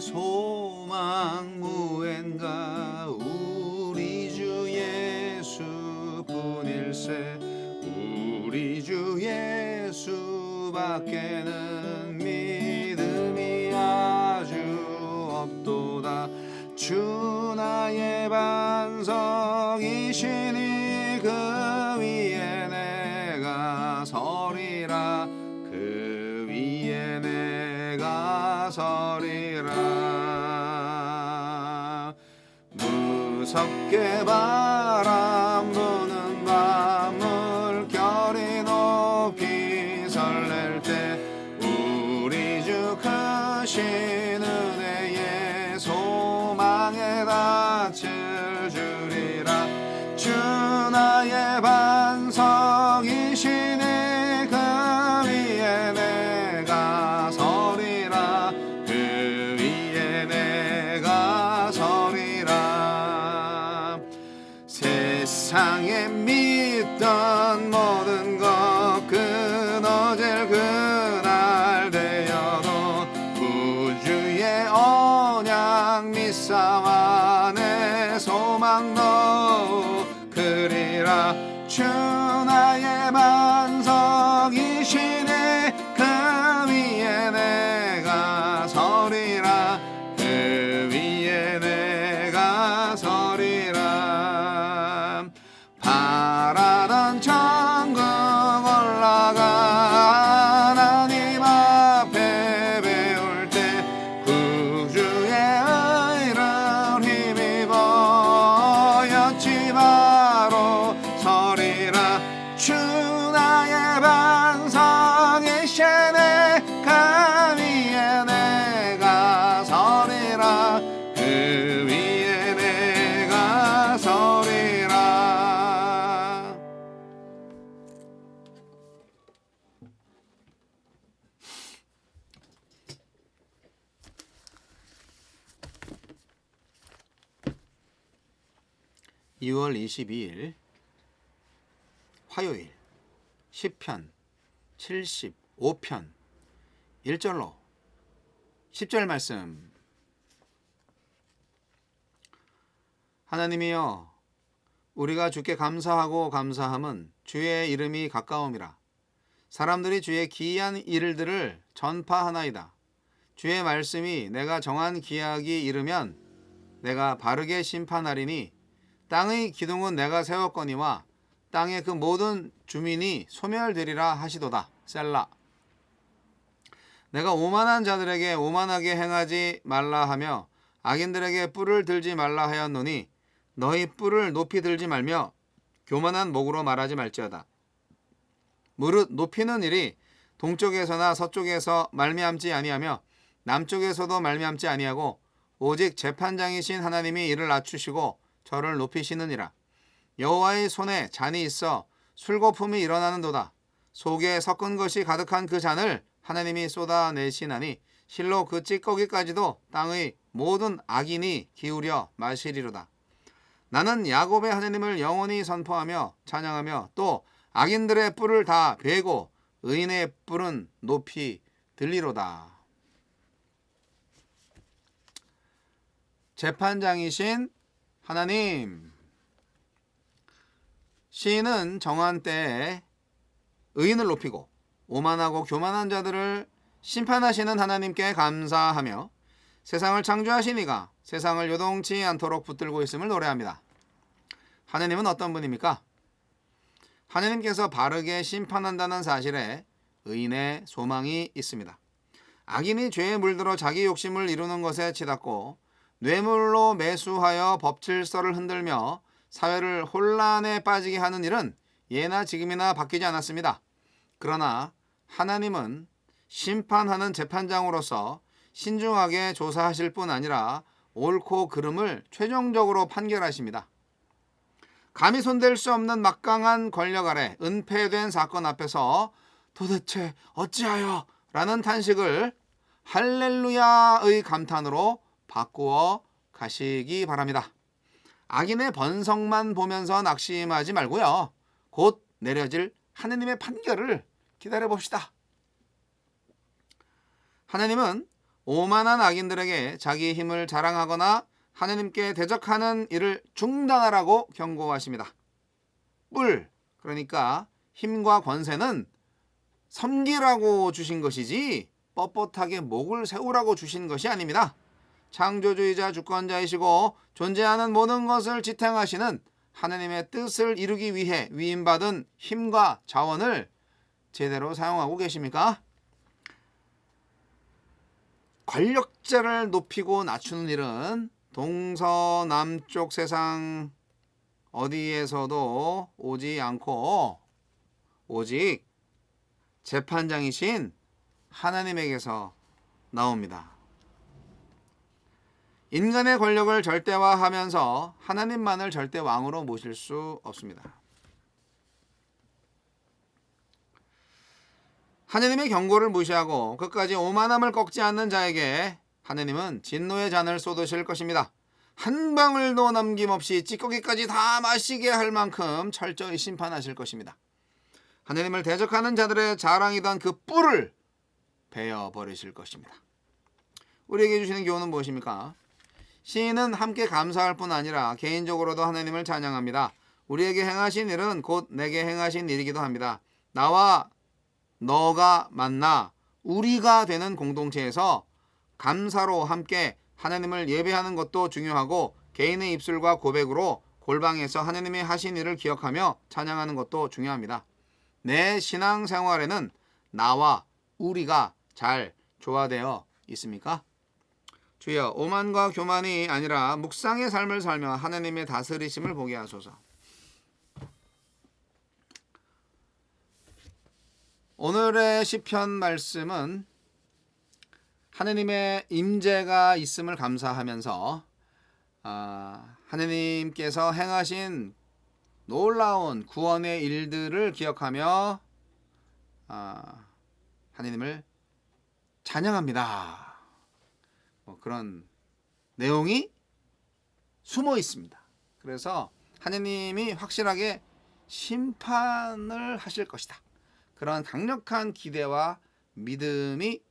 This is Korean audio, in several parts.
소망 무엔가 우리 주 예수뿐일세. 우리 주 예수밖에는 믿음이 아주 없도다. 주 나의 반석이시니 그 위에 내가 서리라. 그 위에 내가 서리라. 무섭게 바람 부는 밤 물결이 높이 설렐 때 우리 주 크신 은혜의 소망에 닻을 주리라. 주 나의 반석이시니 그 위에 내가 서리라. 그 위에 내가 서리라. 세상에 믿던 모든 것 끊어질 그날 되어도 구주의 언약 믿사와 내 소망도 그리라. 주 나의 반석이시니 그 위에 내가 서리라. 그 위에 내가 서리라. 바라던 천국 올라가 하나님 앞에 배울 때 구주의 의를 힘입어 여치 바로 서리라. 주 나의 반석이시네 그 위에 내가 서리라. 그 위에 내가 서리라. (2월 22일) 화요일 시편 75편 1절로 10절 말씀. 하나님이여 우리가 주께 감사하고 감사함은 주의 이름이 가까움이라. 사람들이 주의 기이한 일들을 전파하나이다. 주의 말씀이 내가 정한 기약이 이르면 내가 바르게 심판하리니 땅의 기둥은 내가 세웠거니와 땅의 그 모든 주민이 소멸되리라 하시도다. 셀라. 내가 오만한 자들에게 오만하게 행하지 말라 하며 악인들에게 뿔을 들지 말라 하였노니 너희 뿔을 높이 들지 말며 교만한 목으로 말하지 말지어다. 무릇 높이는 일이 동쪽에서나 서쪽에서 말미암지 아니하며 남쪽에서도 말미암지 아니하고 오직 재판장이신 하나님이 이를 낮추시고 저를 높이시느니라. 여호와의 손에 잔이 있어 술거품이 일어나는도다. 속에 섞은 것이 가득한 그 잔을 하나님이 쏟아내시나니 실로 그 찌꺼기까지도 땅의 모든 악인이 기울여 마시리로다. 나는 야곱의 하나님을 영원히 선포하며 찬양하며 또 악인들의 뿔을 다 베고 의인의 뿔은 높이 들리로다. 재판장이신 하나님. 시인은 정한 때에 의인을 높이고 오만하고 교만한 자들을 심판하시는 하나님께 감사하며 세상을 창조하신 이가 세상을 요동치 않도록 붙들고 있음을 노래합니다. 하나님은 어떤 분입니까? 하나님께서 바르게 심판한다는 사실에 의인의 소망이 있습니다. 악인이 죄에 물들어 자기 욕심을 이루는 것에 치닫고 뇌물로 매수하여 법질서를 흔들며 사회를 혼란에 빠지게 하는 일은 예나 지금이나 바뀌지 않았습니다. 그러나 하나님은 심판하는 재판장으로서 신중하게 조사하실 뿐 아니라 옳고 그름을 최종적으로 판결하십니다. 감히 손댈 수 없는 막강한 권력 아래 은폐된 사건 앞에서 도대체 어찌하여? 라는 탄식을 할렐루야의 감탄으로 바꾸어 가시기 바랍니다. 악인의 번성만 보면서 낙심하지 말고요. 곧 내려질 하느님의 판결을 기다려 봅시다. 하나님은 오만한 악인들에게 자기 힘을 자랑하거나 하느님께 대적하는 일을 중단하라고 경고하십니다. 뿔, 그러니까 힘과 권세는 섬기라고 주신 것이지 뻣뻣하게 목을 세우라고 주신 것이 아닙니다. 창조주의자 주권자이시고 존재하는 모든 것을 지탱하시는 하느님의 뜻을 이루기 위해 위임받은 힘과 자원을 제대로 사용하고 계십니까? 권력자를 높이고 낮추는 일은 동서남쪽 세상 어디에서도 오지 않고 오직 재판장이신 하나님에게서 나옵니다. 인간의 권력을 절대화하면서 하나님만을 절대 왕으로 모실 수 없습니다. 하느님의 경고를 무시하고 끝까지 오만함을 꺾지 않는 자에게 하느님은 진노의 잔을 쏟으실 것입니다. 한 방울도 남김없이 찌꺼기까지 다 마시게 할 만큼 철저히 심판하실 것입니다. 하느님을 대적하는 자들의 자랑이던 그 뿔을 베어버리실 것입니다. 우리에게 주시는 교훈은 무엇입니까? 시인은 함께 감사할 뿐 아니라 개인적으로도 하느님을 찬양합니다. 우리에게 행하신 일은 곧 내게 행하신 일이기도 합니다. 나와 너가 만나 우리가 되는 공동체에서 감사로 함께 하나님을 예배하는 것도 중요하고 개인의 입술과 고백으로 골방에서 하나님의 하신 일을 기억하며 찬양하는 것도 중요합니다. 내 신앙생활에는 나와 우리가 잘 조화되어 있습니까? 주여, 오만과 교만이 아니라 묵상의 삶을 살며 하나님의 다스리심을 보게 하소서. 오늘의 시편 말씀은 하느님의 임재가 있음을 감사하면서 하느님께서 행하신 놀라운 구원의 일들을 기억하며 하느님을 찬양합니다. 그런 내용이 숨어 있습니다. 그래서 하느님이 확실하게 심판을 하실 것이다. 그런 강력한 기대와 믿음이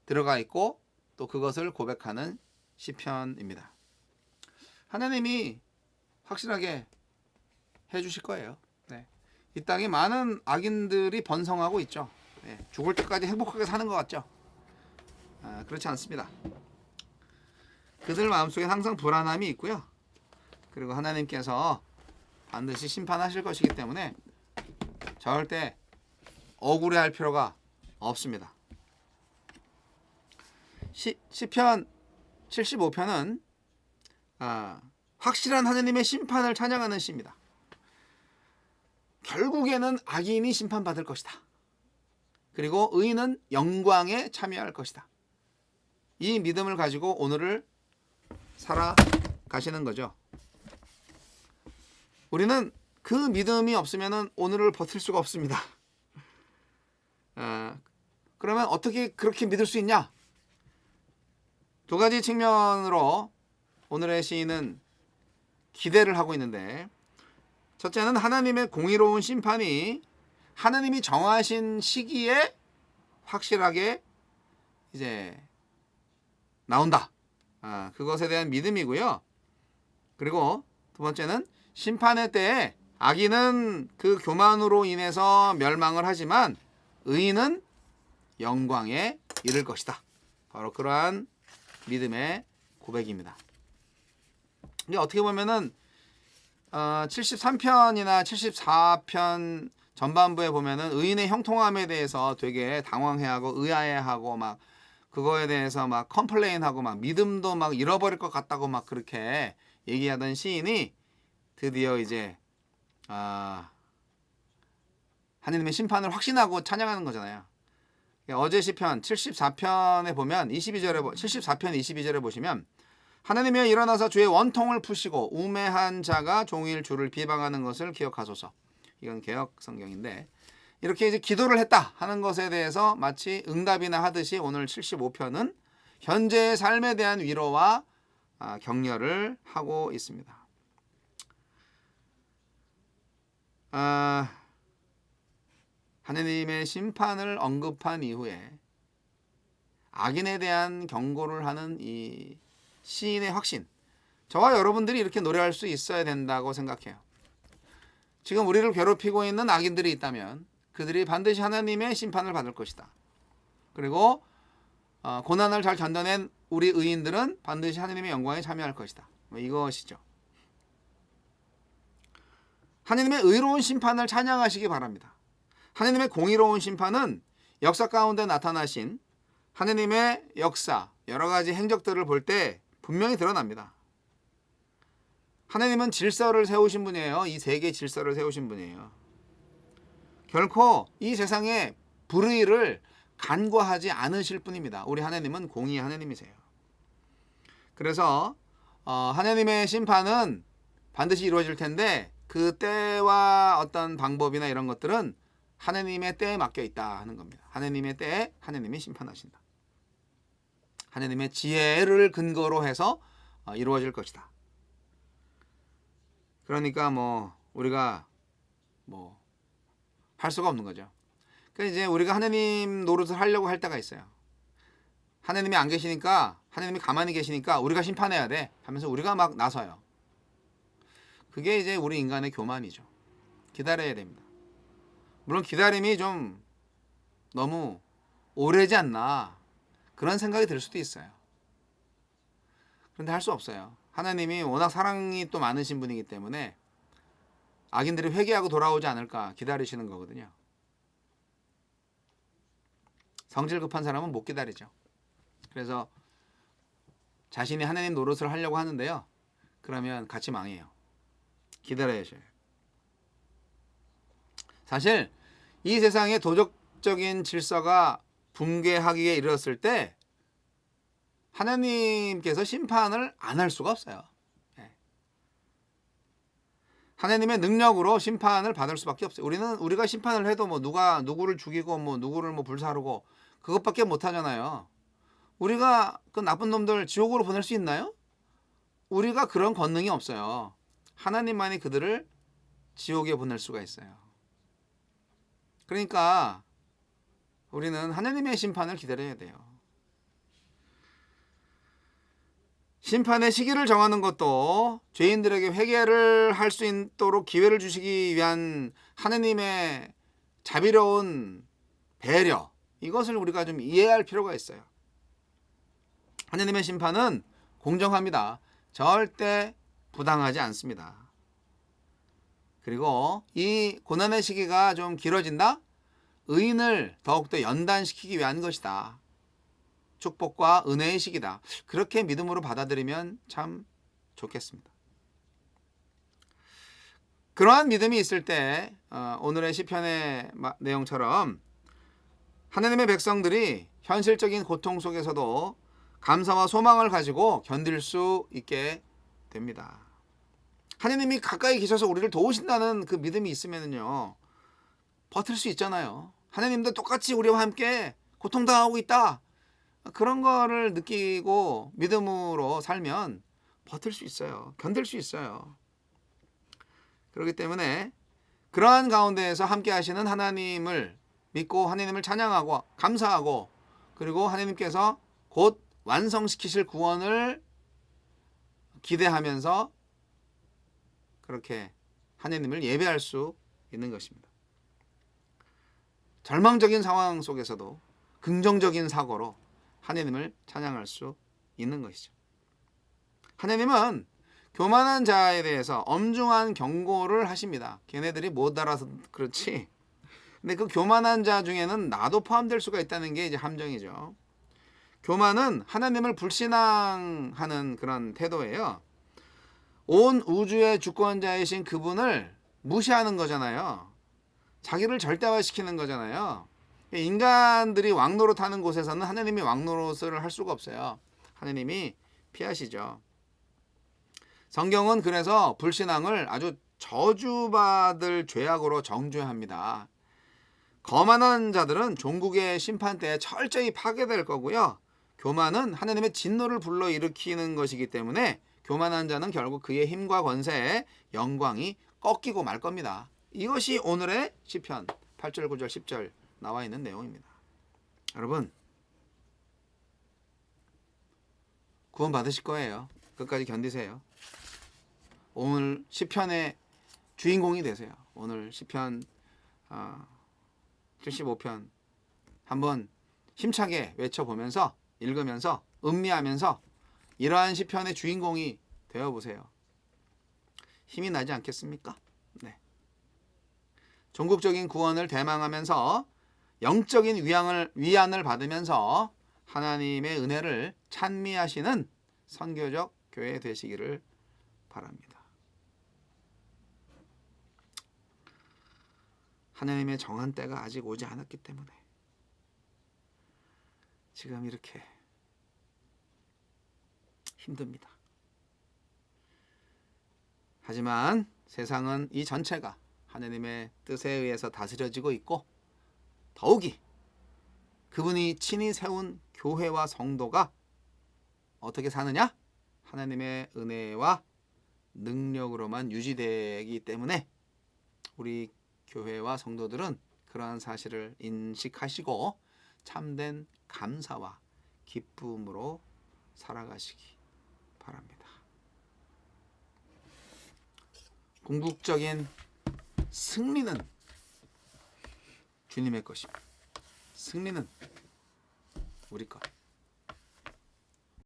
들어가 있고 또 그것을 고백하는 시편입니다. 하나님이 확실하게 해주실 거예요. 네. 이 땅에 많은 악인들이 번성하고 있죠. 네. 죽을 때까지 행복하게 사는 것 같죠. 그렇지 않습니다. 그들 마음속에 항상 불안함이 있고요. 그리고 하나님께서 반드시 심판하실 것이기 때문에 절대 억울해할 필요가 없습니다. 시편 75편은 확실한 하느님의 심판을 찬양하는 시입니다. 결국에는 악인이 심판받을 것이다. 그리고 의인은 영광에 참여할 것이다. 이 믿음을 가지고 오늘을 살아가시는 거죠. 우리는 그 믿음이 없으면 오늘을 버틸 수가 없습니다. 그러면 어떻게 그렇게 믿을 수 있냐? 두 가지 측면으로 오늘의 시인은 기대를 하고 있는데, 첫째는 하나님의 공의로운 심판이 하나님이 정하신 시기에 확실하게 이제 나온다. 그것에 대한 믿음이고요. 그리고 두 번째는 심판의 때에 악인은 그 교만으로 인해서 멸망을 하지만 의인은 영광에 이를 것이다. 바로 그러한 믿음의 고백입니다. 이게 어떻게 보면은 73편이나 74편 전반부에 보면은 의인의 형통함에 대해서 되게 당황해하고 의아해하고 막 그거에 대해서 막 컴플레인하고 막 믿음도 막 잃어버릴 것 같다고 막 그렇게 얘기하던 시인이 드디어 이제 하느님의 심판을 확신하고 찬양하는 거잖아요. 어제 시편 74편에 보면 74편 22절에 보시면 하나님이여 일어나서 주의 원통을 푸시고 우매한 자가 종일 주를 비방하는 것을 기억하소서. 이건 개역 성경인데 이렇게 이제 기도를 했다 하는 것에 대해서 마치 응답이나 하듯이 오늘 75편은 현재의 삶에 대한 위로와 격려를 하고 있습니다. 하느님의 심판을 언급한 이후에 악인에 대한 경고를 하는 이 시인의 확신, 저와 여러분들이 이렇게 노래할 수 있어야 된다고 생각해요. 지금 우리를 괴롭히고 있는 악인들이 있다면 그들이 반드시 하나님의 심판을 받을 것이다. 그리고 고난을 잘 견뎌낸 우리 의인들은 반드시 하나님의 영광에 참여할 것이다. 이것이죠. 하나님의 의로운 심판을 찬양하시기 바랍니다. 하나님의 공의로운 심판은 역사 가운데 나타나신 하나님의 역사, 여러 가지 행적들을 볼 때 분명히 드러납니다. 하나님은 질서를 세우신 분이에요. 이 세계 질서를 세우신 분이에요. 결코 이 세상에 불의를 간과하지 않으실 분입니다. 우리 하나님은 공의의 하나님이세요. 그래서 하나님의 심판은 반드시 이루어질 텐데 그 때와 어떤 방법이나 이런 것들은 하나님의 때에 맡겨 있다 하는 겁니다. 하나님의 때에 하나님이 심판하신다. 하나님의 지혜를 근거로 해서 이루어질 것이다. 그러니까 우리가 할 수가 없는 거죠. 그러니까 이제 우리가 하나님 노릇을 하려고 할 때가 있어요. 하나님이 안 계시니까, 하나님이 가만히 계시니까 우리가 심판해야 돼 하면서 우리가 막 나서요. 그게 이제 우리 인간의 교만이죠. 기다려야 됩니다. 물론 기다림이 좀 너무 오래지 않나 그런 생각이 들 수도 있어요. 그런데 할 수 없어요. 하나님이 워낙 사랑이 또 많으신 분이기 때문에 악인들이 회개하고 돌아오지 않을까 기다리시는 거거든요. 성질 급한 사람은 못 기다리죠. 그래서 자신이 하나님 노릇을 하려고 하는데요. 그러면 같이 망해요. 기다려야죠. 사실 이 세상의 도덕적인 질서가 붕괴하기에 이르렀을 때 하나님께서 심판을 안 할 수가 없어요. 하나님의 능력으로 심판을 받을 수밖에 없어요. 우리가 심판을 해도 누구를 죽이고 누구를 불사르고 그것밖에 못 하잖아요. 우리가 그 나쁜 놈들 지옥으로 보낼 수 있나요? 우리가 그런 권능이 없어요. 하나님만이 그들을 지옥에 보낼 수가 있어요. 그러니까 우리는 하나님의 심판을 기다려야 돼요. 심판의 시기를 정하는 것도 죄인들에게 회개를 할 수 있도록 기회를 주시기 위한 하나님의 자비로운 배려, 이것을 우리가 좀 이해할 필요가 있어요. 하나님의 심판은 공정합니다. 절대 부당하지 않습니다. 그리고 이 고난의 시기가 좀 길어진다? 의인을 더욱더 연단시키기 위한 것이다. 축복과 은혜의 시기다. 그렇게 믿음으로 받아들이면 참 좋겠습니다. 그러한 믿음이 있을 때 오늘의 시편의 내용처럼 하나님의 백성들이 현실적인 고통 속에서도 감사와 소망을 가지고 견딜 수 있게 됩니다. 하나님이 가까이 계셔서 우리를 도우신다는 그 믿음이 있으면요, 버틸 수 있잖아요. 하나님도 똑같이 우리와 함께 고통당하고 있다. 그런 거를 느끼고 믿음으로 살면 버틸 수 있어요. 견딜 수 있어요. 그렇기 때문에 그러한 가운데에서 함께 하시는 하나님을 믿고 하나님을 찬양하고 감사하고, 그리고 하나님께서 곧 완성시키실 구원을 기대하면서 그렇게 하나님을 예배할 수 있는 것입니다. 절망적인 상황 속에서도 긍정적인 사고로 하나님을 찬양할 수 있는 것이죠. 하나님은 교만한 자에 대해서 엄중한 경고를 하십니다. 걔네들이 못 알아서 그렇지. 근데 그 교만한 자 중에는 나도 포함될 수가 있다는 게 이제 함정이죠. 교만은 하나님을 불신앙하는 그런 태도예요. 온 우주의 주권자이신 그분을 무시하는 거잖아요. 자기를 절대화시키는 거잖아요. 인간들이 왕노릇하는 곳에서는 하나님이 왕노릇을 할 수가 없어요. 하나님이 피하시죠. 성경은 그래서 불신앙을 아주 저주받을 죄악으로 정죄합니다. 거만한 자들은 종국의 심판 때에 철저히 파괴될 거고요. 교만은 하나님의 진노를 불러일으키는 것이기 때문에 교만한 자는 결국 그의 힘과 권세에 영광이 꺾이고 말 겁니다. 이것이 오늘의 시편 8절, 9절, 10절 나와 있는 내용입니다. 여러분, 구원 받으실 거예요. 끝까지 견디세요. 오늘 시편의 주인공이 되세요. 오늘 시편 75편 한번 힘차게 외쳐보면서 읽으면서 음미하면서 이러한 시편의 주인공이 되어보세요. 힘이 나지 않겠습니까? 네. 종국적인 구원을 대망하면서 영적인 위안을 받으면서 하나님의 은혜를 찬미하시는 선교적 교회 되시기를 바랍니다. 하나님의 정한 때가 아직 오지 않았기 때문에 지금 이렇게 힘듭니다. 하지만 세상은 이 전체가 하나님의 뜻에 의해서 다스려지고 있고 더욱이 그분이 친히 세운 교회와 성도가 어떻게 사느냐? 하나님의 은혜와 능력으로만 유지되기 때문에 우리 교회와 성도들은 그러한 사실을 인식하시고 참된 감사와 기쁨으로 살아가시기 바랍니다. 궁극적인 승리는 주님의 것입니다. 승리는 우리 것.